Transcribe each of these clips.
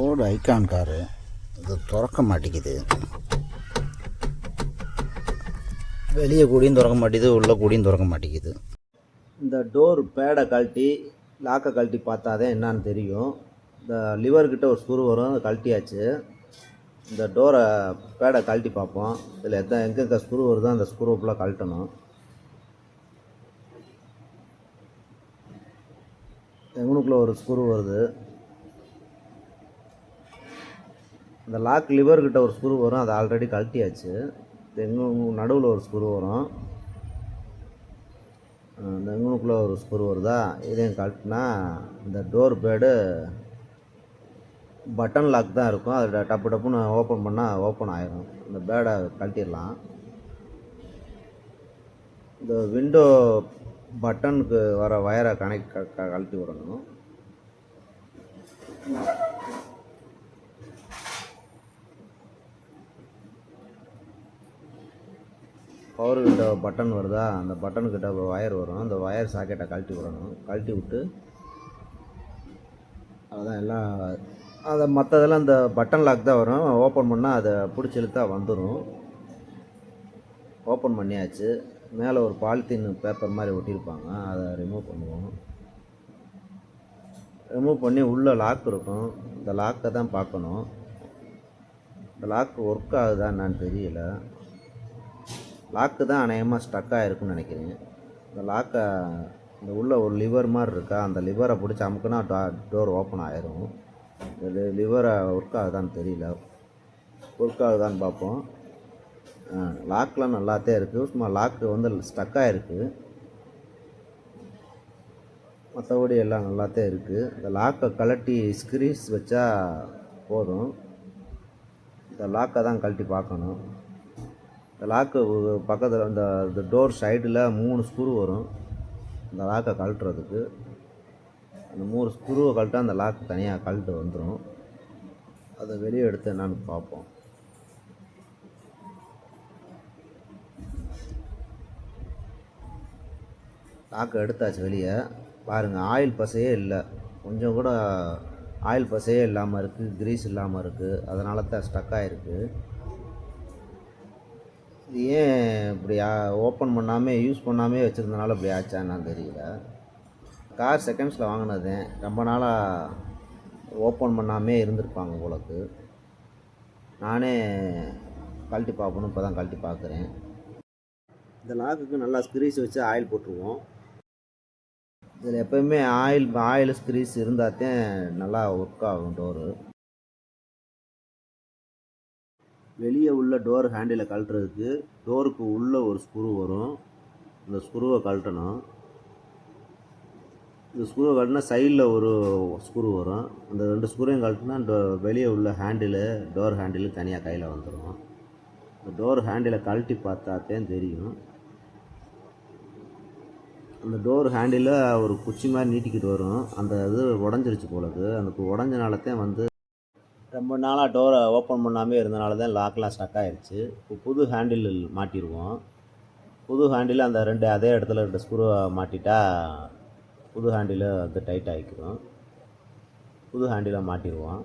Ford icon car இது திறக்க மாட்டேங்குது. வெளியே கூடியும் திறக்க மாட்டேங்குது, உள்ளே கூடியும் திறக்க மாட்டேங்குது. இந்த டோர் பேடை கழட்டி லாக்கை கழட்டி பார்த்தாதான் என்னான்னு தெரியும். இந்த லிவர்கிட்ட ஒரு ஸ்க்ரூ வரும், அதை கழட்டியாச்சு. இந்த டோரை பேடை கழட்டி பார்ப்போம். இதில் எங்கே ஸ்க்ரூ வருதோ அந்த ஸ்க்ரூ ஃபுல்லாக கழட்டணும். எங்கனுக்குள்ளே ஒரு ஸ்க்ரூ வருது. இந்த லாக் லிவர்கிட்ட ஒரு ஸ்க்ரூ வரும், அதை ஆல்ரெடி கழட்டியாச்சு. நடுவில் ஒரு ஸ்க்ரூ வரும், இந்த எங்கனுக்குள்ளே ஒரு ஸ்க்ரூ வருதா, இதையும் கழட்டினா இந்த டோர் பேடு பட்டன் லாக் தான் இருக்கும். அது டப்பு டப்புன்னு ஓப்பன் பண்ணால் ஓப்பன் ஆயிரும். இந்த பேடை கழட்டிடலாம். இந்த விண்டோ பட்டனுக்கு வர வயரை கழட்டி விடணும். பவர் விண்டோ பட்டன் வருதா, அந்த பட்டனுக்கிட்ட வயர் வரும், அந்த வயர் சாக்கெட்டை கழட்டி விடணும். கழட்டி விட்டு அதுதான் எல்லாம். அதை மற்றதெல்லாம் இந்த பட்டன் லாக் தான் வரும். ஓப்பன் பண்ணால் அதை பிடிச்சி இழுத்தா வந்துடும். ஓப்பன் பண்ணியாச்சு. மேலே ஒரு பாலித்தீன் பேப்பர் மாதிரி ஒட்டியிருப்பாங்க, அதை ரிமூவ் பண்ணுவோம். ரிமூவ் பண்ணி உள்ளே லாக் இருக்கும், இந்த லாக்கை தான் பார்க்கணும். இந்த லாக் ஒர்க் ஆகுதா என்னான்னு தெரியல. லாக்கு தான் அநேகமாக ஸ்டக்காக இருக்குன்னு நினைக்கிறேன். இந்த லாக்கை இந்த உள்ள ஒரு லிவர் மாதிரி இருக்கா, அந்த லிவரை பிடிச்சி அமுக்குனா டோர் ஓப்பன் ஆயிரும். இது லிவரை ஒர்க் ஆகுதான்னு தெரியல. ஒர்க் ஆகுதான்னு பார்ப்போம். லாக்கெலாம் நல்லாத்தான் இருக்குது, சும்மா லாக்கு வந்து ஸ்டக்காக இருக்குது. மற்றபடி எல்லாம் நல்லாத்தான் இருக்குது. இந்த லாக்கை கழட்டி ஸ்க்ரீஸ் வச்சா போதும். இந்த லாக்கை தான் கழட்டி பார்க்கணும். இந்த லாக்கு பக்கத்தில் இந்த டோர் சைடில் 3 ஸ்க்ரூ வரும். இந்த லாக்கை கழட்டுறதுக்கு அந்த 3 ஸ்க்ரூவை கழட்டா அந்த லாக்கு தனியாக கழட்டு வந்துடும். அதை வெளியே எடுத்து என்னான்னு பார்ப்போம். லாக்கை எடுத்தாச்சு வெளியே. பாருங்கள், ஆயில் பசையே இல்லை, கொஞ்சம் கூட ஆயில் பசையே இல்லாமல் இருக்குது, கிரீஸ் இல்லாமல் இருக்குது. அதனால தான் ஸ்டக் ஆகிருக்கு. இது ஏன் இப்படி ஓப்பன் பண்ணாமல் யூஸ் பண்ணாமே வச்சுருந்தனால இப்படி ஆச்சான்னு தெரியல. கார் செகண்ட்ஸில் வாங்கினது, ரொம்ப நாளாக ஓப்பன் பண்ணாமே இருந்திருப்பாங்க உங்களுக்கு. நானே கழட்டி பார்ப்பணும், இப்போ தான் கழட்டி பார்க்குறேன். இந்த லாக்குக்கு நல்லா ஸ்க்ரீஸ் வச்சு ஆயில் போட்டுருவோம். இதில் எப்போயுமே ஆயில் ஸ்க்ரீஸ் இருந்தால்தான் நல்லா ஒர்க் ஆகும் டோரு. வெளியே உள்ள டோர் ஹேண்டிலை கழட்டுறதுக்கு டோருக்கு உள்ளே ஒரு ஸ்க்ரூ வரும், இந்த ஸ்க்ரூவை கழட்டணும். இந்த ஸ்க்ரூவை கழட்டினா சைடில் ஒரு ஸ்க்ரூ வரும், அந்த 2 ஸ்க்ரூவையும் கழட்டினா வெளியே உள்ள ஹேண்டிலு டோர் ஹேண்டிலு தனியாக கையில் வந்துடும். இந்த டோர் ஹேண்டிலை கழட்டி பார்த்தாத்தான் தெரியும். அந்த டோர் ஹேண்டில் ஒரு குச்சி மாதிரி நீட்டிக்கிட்டு வரும், அந்த இது உடஞ்சிருச்சு போலது. அந்த உடஞ்சனாலத்தான் வந்து ரொம்ப நாளாக டோரை ஓப்பன் பண்ணாமே இருந்தனால தான் லாக்லாம் ஸ்டக் ஆகிடுச்சு. இப்போ புது ஹேண்டில் மாட்டிடுவோம். புது ஹேண்டில் அந்த அதே இடத்துல 2 ஸ்க்ரூவை மாட்டிட்டா புது ஹேண்டில் வந்து டைட் ஆகிக்கிறோம். புது ஹேண்டிலை மாட்டிடுவோம்.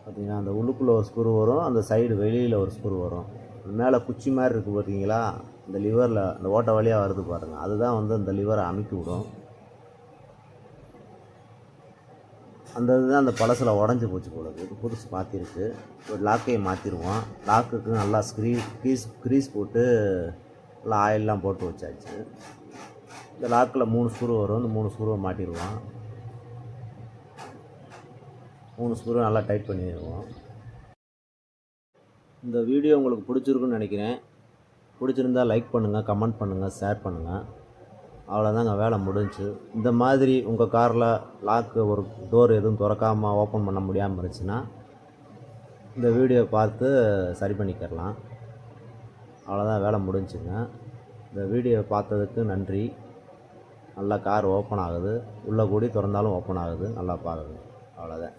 பார்த்திங்கன்னா அந்த உள்ளுக்குள்ளே ஒரு ஸ்க்ரூ வரும், அந்த சைடு வெளியில் ஒரு ஸ்க்ரூ வரும். மேலே குச்சி மாதிரி இருக்குது பார்த்தீங்களா, இந்த லிவரில் அந்த ஓட்டை வழியாக வருது பாருங்கள், அதுதான் வந்து அந்த லிவரை அமுக்கி விடும். அந்த இதுதான் அந்த பழசில் உடஞ்சி போச்சு போல. இது புதுசு மாற்றிருக்கு. ஒரு லாக்கையை மாற்றிடுவோம். லாக்குக்கு நல்லா க்ரீஸ் போட்டு நல்லா ஆயிலெலாம் போட்டு வச்சாச்சு. இந்த லாக்கில் 3 ஸ்க்ரூ வரும், இந்த 3 ஸ்க்ரூவை மாட்டிடுவோம். 3 ஸ்க்ரூ நல்லா டைட் பண்ணிடுவோம். இந்த வீடியோ உங்களுக்கு பிடிச்சிருக்குன்னு நினைக்கிறேன். பிடிச்சிருந்தால் லைக் பண்ணுங்கள், கமெண்ட் பண்ணுங்கள், ஷேர் பண்ணுங்கள். அவ்வளோதாங்க, வேலை முடிஞ்சு. இந்த மாதிரி உங்கள் காரில் லாக்கு ஒரு டோர் எதுவும் திறக்காமல் ஓப்பன் பண்ண முடியாமல் இருந்துச்சுன்னா இந்த வீடியோ பார்த்து சரி பண்ணிக்கிறலாம். அவ்வளோதான், வேலை முடிஞ்சுங்க. இந்த வீடியோ பார்த்ததுக்கு நன்றி. நல்லா கார் ஓப்பன் ஆகுது, உள்ளே கூடி திறந்தாலும் ஓப்பன் ஆகுது, நல்லா பாருங்க. அவ்வளோதான்.